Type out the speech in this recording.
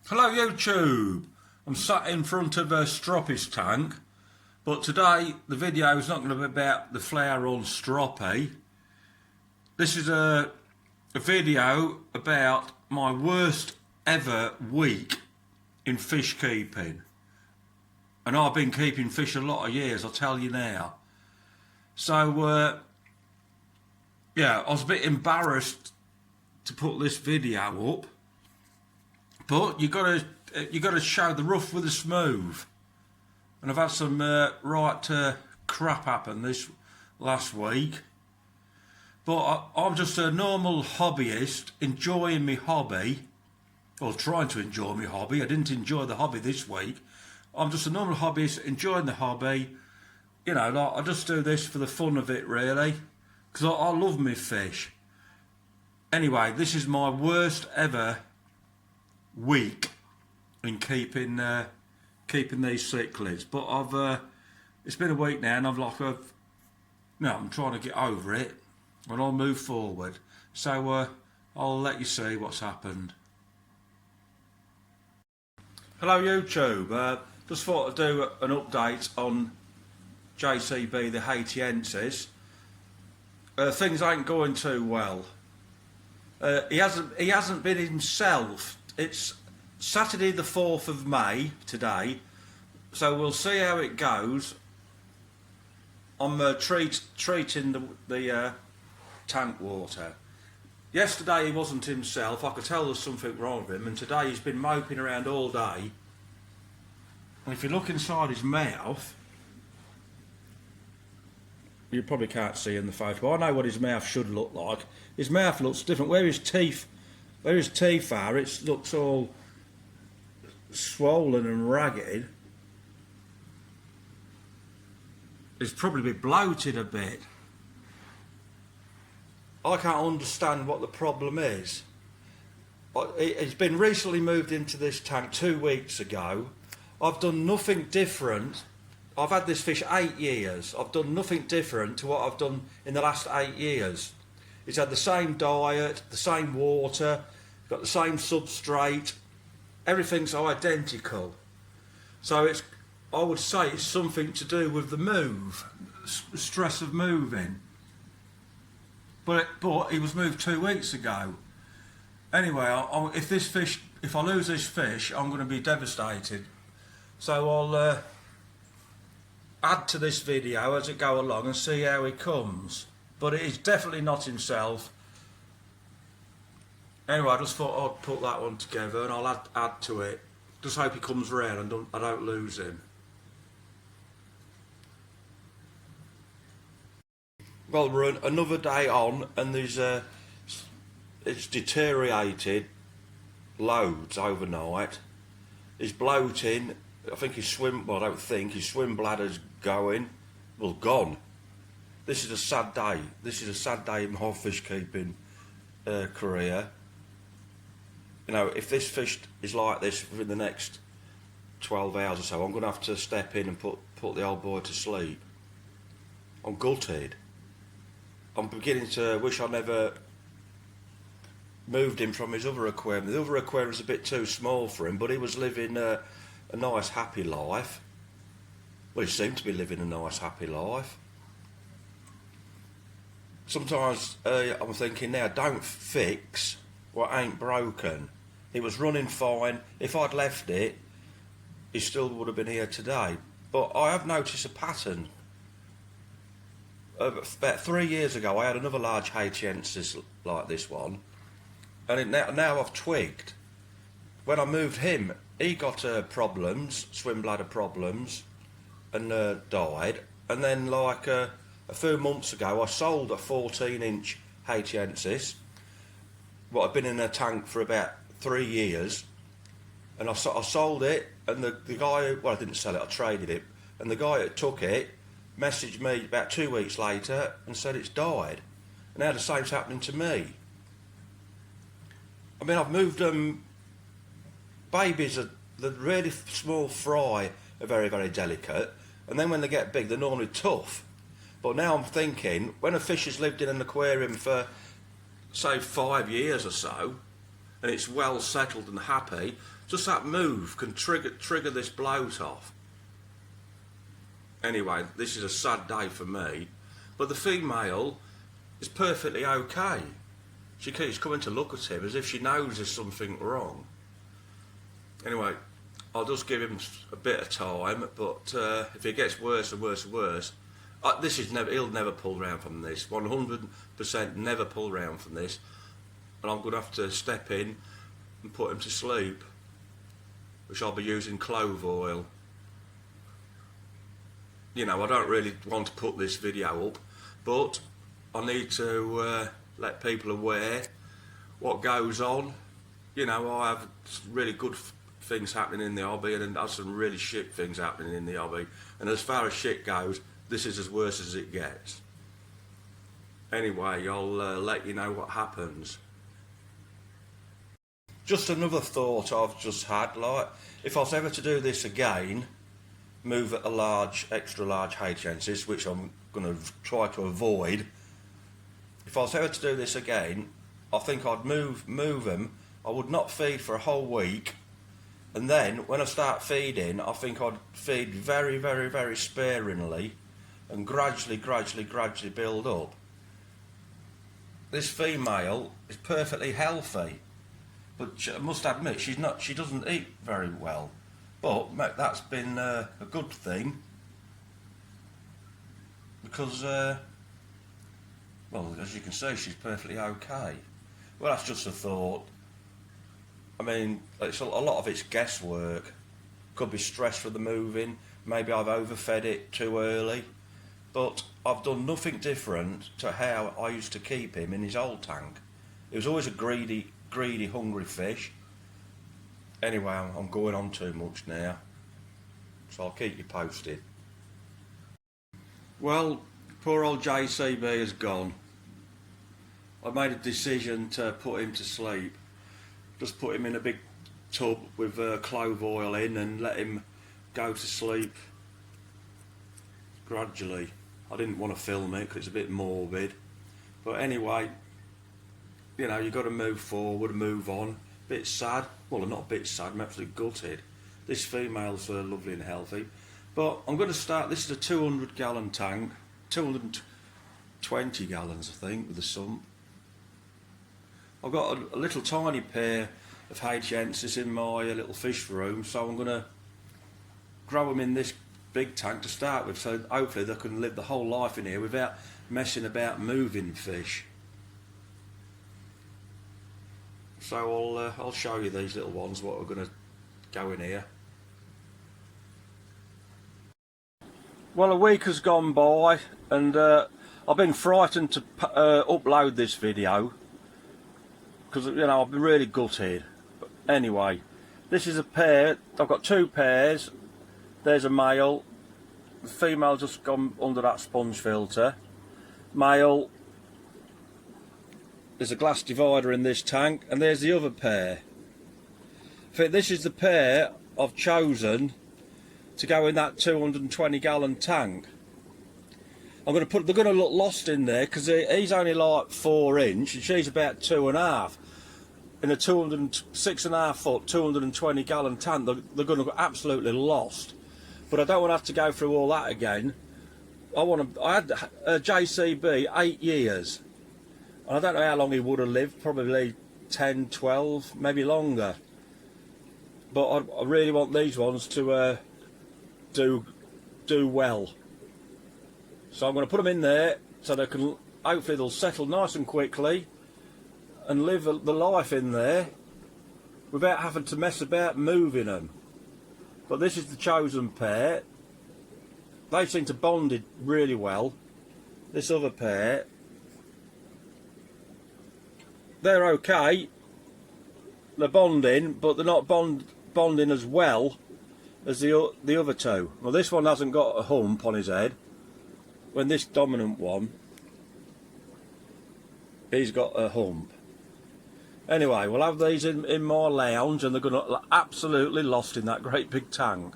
Hello YouTube, I'm sat in front of a stroppy's tank, but today the video is not going to be about the flower on stroppy. This is a video about my worst ever week in fish keeping. And I've been keeping fish a lot of years, I'll tell you now. So yeah, I was a bit embarrassed to put this video up. But you gotta show the rough with the smooth, and I've had some right crap happen this last week. But I'm just a normal hobbyist enjoying my hobby, or trying to enjoy my hobby. I didn't enjoy the hobby this week. I'm just a normal hobbyist enjoying the hobby. You know, like, I just do this for the fun of it, really, because I love my fish. Anyway, this is my worst ever week in keeping these cichlids, but it's been a week now, and I'm trying to get over it, and I'll move forward. So I'll let you see what's happened. Hello YouTube, just thought I'd do an update on JCB the Haitiensis. Things ain't going too well. He hasn't been himself. It's Saturday the 4th of May today, so we'll see how it goes. I'm treating the tank water. Yesterday he wasn't himself, I could tell there's something wrong with him, and today he's been moping around all day. And if you look inside his mouth, you probably can't see in the photo, but I know what his mouth should look like. His mouth looks different. Where his teeth are, it looks all swollen and ragged. It's probably bloated a bit. I can't understand what the problem is. It's been recently moved into this tank 2 weeks ago. I've done nothing different. I've had this fish 8 years. I've done nothing different to what I've done in the last 8 years. He's had the same diet, the same water, got the same substrate, everything's identical. So I would say it's something to do with the move, stress of moving. But he was moved 2 weeks ago. Anyway, if I lose this fish, I'm going to be devastated. So I'll add to this video as it go along and see how he comes. But it is definitely not himself. Anyway, I just thought I'd put that one together, and I'll add to it. Just hope he comes round and I don't lose him. Well, we're another day on, and it's deteriorated loads overnight. He's bloating. I think his swim bladder's gone. This is a sad day. This is a sad day in my fish keeping career. You know, if this fish is like this within the next 12 hours or so, I'm going to have to step in and put the old boy to sleep. I'm gutted. I'm beginning to wish I never moved him from his other aquarium. The other aquarium was a bit too small for him, but he was living a nice, happy life. Well, he seemed to be living a nice, happy life. Sometimes I'm thinking now, don't fix what ain't broken. He was running fine. If I'd left it, he still would have been here today. But I have noticed a pattern. About 3 years ago, I had another large Haitiensis like this one, and now I've twigged. When I moved him, he got problems, swim bladder problems, and died. And then, like a few months ago, I sold a 14-inch Haitiensis. What had been in a tank for about 3 years, and I sold it, and the guy, well, I didn't sell it, I traded it, and the guy that took it messaged me about 2 weeks later and said it's died. And now the same's happening to me. I mean, I've moved babies, the really small fry are very, very delicate, and then when they get big, they're normally tough. But now I'm thinking, when a fish has lived in an aquarium for, say, 5 years or so, and it's well settled and happy, just that move can trigger this bloat off. Anyway, this is a sad day for me, but the female is perfectly okay. She keeps coming to look at him as if she knows there's something wrong. Anyway, I'll just give him a bit of time, but if it gets worse and worse and worse, he'll never pull round from this. 100% never pull round from this, and I'm going to have to step in and put him to sleep, which I'll be using clove oil. You know, I don't really want to put this video up, but I need to let people aware what goes on. You know, I have really good things happening in the hobby, and there's some really shit things happening in the hobby, and as far as shit goes, this is as worse as it gets. Anyway, I'll let you know what happens. Just another thought I've just had, like, if I was ever to do this again, move at a large, extra large HNCs, which I'm going to try to avoid. If I was ever to do this again, I think I'd move them. I would not feed for a whole week, and then when I start feeding, I think I'd feed very, very, very sparingly, and gradually build up. This female is perfectly healthy, but I must admit she doesn't eat very well. But that's been a good thing, because well, as you can see, she's perfectly okay. Well, that's just a thought. I mean, a lot of it's guesswork. Could be stress for the moving. Maybe I've overfed it too early. But I've done nothing different to how I used to keep him in his old tank. He was always a greedy, hungry fish. Anyway, I'm going on too much now, so I'll keep you posted. Well, poor old JCB has gone. I made a decision to put him to sleep. Just put him in a big tub with clove oil in and let him go to sleep gradually. I didn't want to film it because it's a bit morbid, but anyway, you know, you've got to move forward and move on. Bit sad, well, not a bit sad, I'm absolutely gutted. This female's lovely and healthy, but I'm going to start. This is a 200-gallon tank, 220 gallons I think, with the sump. I've got a little tiny pair of HNCs in my little fish room, so I'm going to grow them in this big tank to start with, so hopefully they can live the whole life in here without messing about moving fish. So I'll show you these little ones, what are going to go in here. Well, a week has gone by, and I've been frightened to upload this video because, you know, I've been really gutted. But anyway, this is a pair. I've got two pairs. There's a male. The female just gone under that sponge filter. Male. There's a glass divider in this tank, and there's the other pair. I think this is the pair I've chosen to go in that 220-gallon tank. They're going to look lost in there because he's only like 4 inch and she's about 2.5. In a 6.5 foot, 220-gallon tank, they're going to look absolutely lost. But I don't want to have to go through all that again. I had a JCB 8 years. And I don't know how long he would have lived, probably 10, 12, maybe longer. But I really want these ones to do well. So I'm going to put them in there so they can, hopefully they'll settle nice and quickly and live the life in there without having to mess about moving them. But this is the chosen pair. They seem to bond it really well. This other pair, they're okay, they're bonding, but they're not bonding as well as the other two. Well, this one hasn't got a hump on his head, when this dominant one, he's got a hump. Anyway, we'll have these in my lounge, and they're going to look absolutely lost in that great big tank.